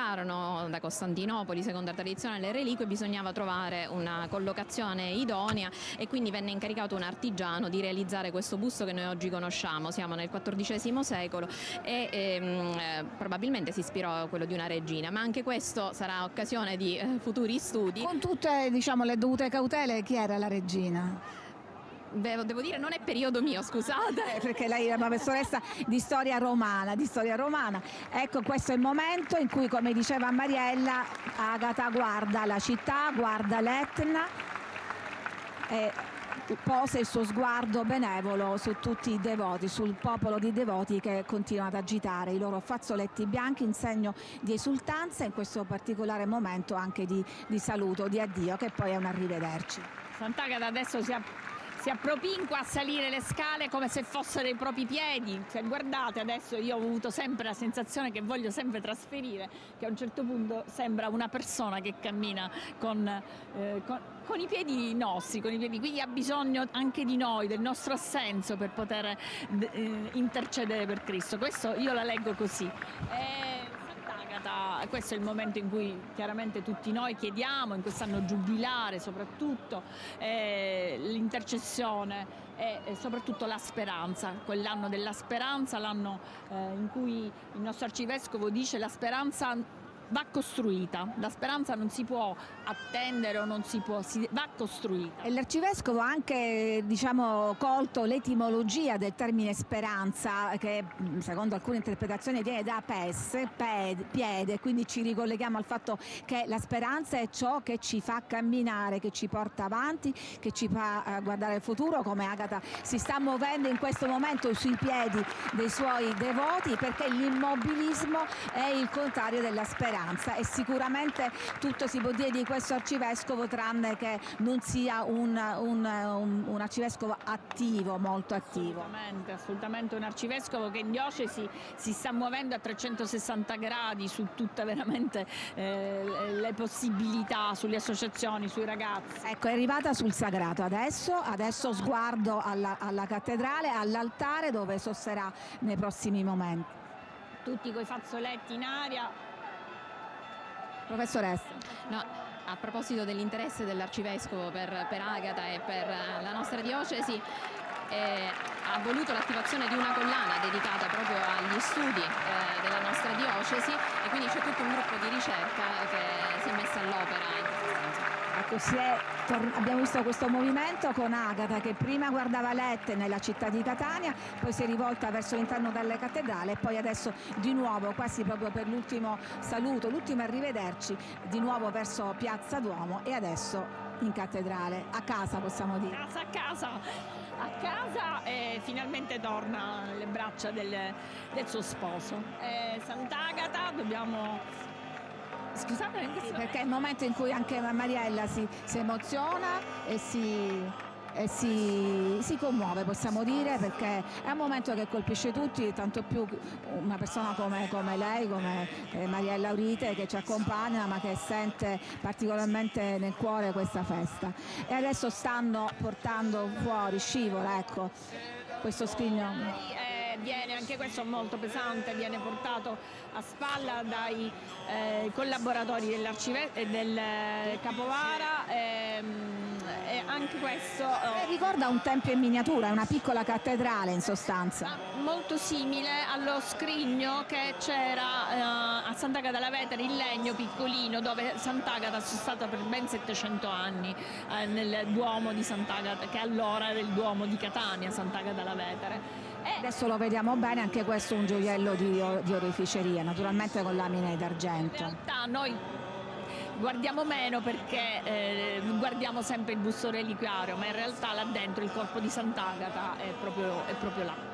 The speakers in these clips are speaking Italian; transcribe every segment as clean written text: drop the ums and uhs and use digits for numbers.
arrivarono da Costantinopoli, secondo la tradizione, le reliquie, bisognava trovare una collocazione idonea e quindi venne incaricato un artigiano di realizzare questo busto che noi oggi conosciamo. Siamo nel XIV secolo e probabilmente si ispirò a quello di una regina, ma anche questo sarà occasione di futuri studi. Con tutte, diciamo, le dovute cautele, chi era la regina? Devo dire, non è periodo mio, scusate. Perché lei è una professoressa di storia romana, Ecco, questo è il momento in cui, come diceva Mariella, Agata guarda la città, guarda l'Etna e posa il suo sguardo benevolo su tutti i devoti, sul popolo di devoti che continuano ad agitare i loro fazzoletti bianchi in segno di esultanza, in questo particolare momento anche di saluto, di addio, che poi è un arrivederci. Sant'Agata adesso si appropinqua a salire le scale come se fossero i propri piedi. Cioè, guardate, adesso io ho avuto sempre la sensazione che voglio sempre trasferire, che a un certo punto sembra una persona che cammina con i piedi nostri, quindi ha bisogno anche di noi, del nostro assenso per poter intercedere per Cristo. Questo io la leggo così. Questo è il momento in cui chiaramente tutti noi chiediamo, in quest'anno giubilare soprattutto, l'intercessione e soprattutto la speranza, quell'anno della speranza, l'anno in cui il nostro arcivescovo dice la speranza va costruita, la speranza non si può attendere o va costruita. E l'arcivescovo ha anche, diciamo, colto l'etimologia del termine speranza, che secondo alcune interpretazioni viene da pes, piede, quindi ci ricolleghiamo al fatto che la speranza è ciò che ci fa camminare, che ci porta avanti, che ci fa guardare il futuro, come Agata si sta muovendo in questo momento sui piedi dei suoi devoti, perché l'immobilismo è il contrario della speranza. E sicuramente tutto si può dire di questo arcivescovo, tranne che non sia un arcivescovo attivo, molto attivo. Assolutamente un arcivescovo che in diocesi si sta muovendo a 360 gradi su tutte veramente le possibilità, sulle associazioni, sui ragazzi. Ecco, è arrivata sul sagrato adesso sguardo alla cattedrale, all'altare dove sosserà nei prossimi momenti. Tutti coi fazzoletti in aria. Professoressa. No, a proposito dell'interesse dell'arcivescovo per Agata e per la nostra diocesi, ha voluto l'attivazione di una collana dedicata proprio agli studi della nostra diocesi, e quindi c'è tutto un gruppo di ricerca che si è messo all'opera in questo senso. Ecco, abbiamo visto questo movimento con Agata che prima guardava l'Etna nella città di Catania, poi si è rivolta verso l'interno della cattedrale e poi adesso di nuovo, quasi proprio per l'ultimo saluto, l'ultimo arrivederci, di nuovo verso Piazza Duomo e adesso in cattedrale, a casa possiamo dire. A casa e finalmente torna nelle braccia del suo sposo. Sant'Agata, dobbiamo... Scusate, sì, perché è il momento in cui anche Mariella si emoziona e si commuove, possiamo dire, perché è un momento che colpisce tutti, tanto più una persona come lei, come Mariella Aurite, che ci accompagna ma che sente particolarmente nel cuore questa festa. E adesso stanno portando fuori, scivola, ecco, questo scrigno. Viene, anche questo molto pesante, viene portato a spalla dai collaboratori del Capovara e anche questo ricorda un tempio in miniatura, è una piccola cattedrale in sostanza, molto simile allo scrigno che c'era a Sant'Agata alla Vetere in legno piccolino, dove Sant'Agata è stata per ben 700 anni nel Duomo di Sant'Agata, che allora era il Duomo di Catania, Sant'Agata alla Vetere. Adesso lo vediamo bene, anche questo è un gioiello di oreficeria, naturalmente con lamine d'argento. In realtà noi guardiamo meno perché guardiamo sempre il busto reliquiario, ma in realtà là dentro il corpo di Sant'Agata è proprio là.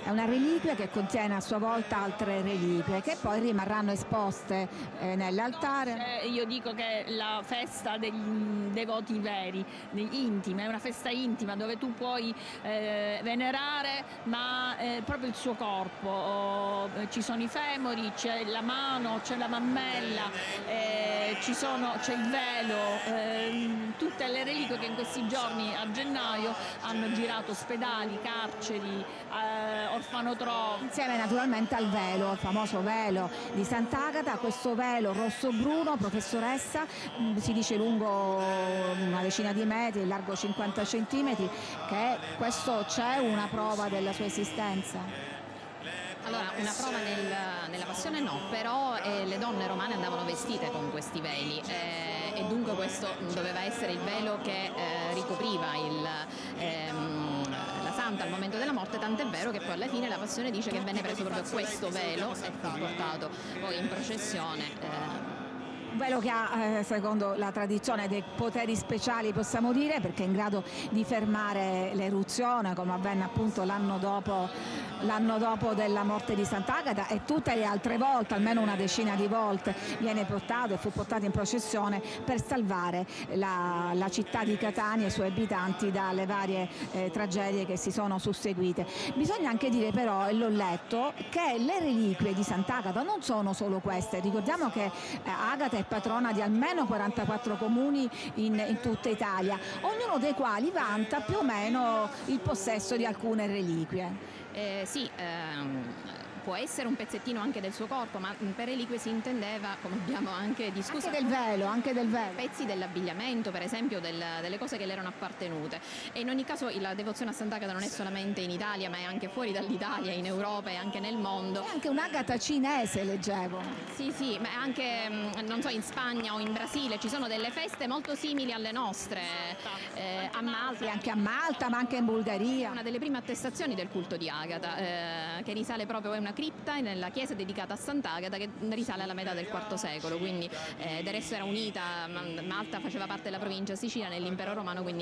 È una reliquia che contiene a sua volta altre reliquie che poi rimarranno esposte nell'altare. Io dico che la festa degli devoti veri, intima, è una festa intima dove tu puoi venerare ma proprio il suo corpo. Ci sono i femori, c'è la mano, c'è la mammella, c'è il velo, tutte le reliquie che in questi giorni a gennaio hanno girato ospedali, carceri, orfanotrofi. Insieme naturalmente al velo, il famoso velo di Sant'Agata, questo velo rosso-bruno, professoressa, si dice lungo una decina di metri, largo 50 centimetri, che questo c'è una prova della sua esistenza? Allora, una prova nella passione no, però le donne romane andavano vestite con questi veli e dunque questo doveva essere il velo che ricopriva la santa al momento della morte, tant'è vero che poi alla fine la passione dice che venne preso proprio questo velo e fu portato poi in processione. Un velo che ha, secondo la tradizione, dei poteri speciali, possiamo dire, perché è in grado di fermare l'eruzione, come avvenne appunto l'anno dopo della morte di Sant'Agata, e tutte le altre volte, almeno una decina di volte, viene portato e fu portato in processione per salvare la città di Catania e i suoi abitanti dalle varie tragedie che si sono susseguite. Bisogna anche dire però, e l'ho letto, che le reliquie di Sant'Agata non sono solo queste. Ricordiamo che Agata è patrona di almeno 44 comuni in tutta Italia, ognuno dei quali vanta più o meno il possesso di alcune reliquie. Sì, può essere un pezzettino anche del suo corpo, ma per reliquie si intendeva, come abbiamo anche discusso, Anche del velo. pezzi dell'abbigliamento, per esempio, delle cose che le erano appartenute. E in ogni caso la devozione a Sant'Agata non è solamente in Italia, ma è anche fuori dall'Italia, in Europa e anche nel mondo. E anche un'agata cinese, leggevo. Sì, ma anche, non so, in Spagna o in Brasile ci sono delle feste molto simili alle nostre, a Malta. Sì, anche a Malta, ma anche in Bulgaria. Una delle prime attestazioni del culto di Agata, che risale proprio, è una cripta nella chiesa dedicata a Sant'Agata che risale alla metà del IV secolo, quindi del resto era unita, Malta faceva parte della provincia siciliana nell'impero romano, quindi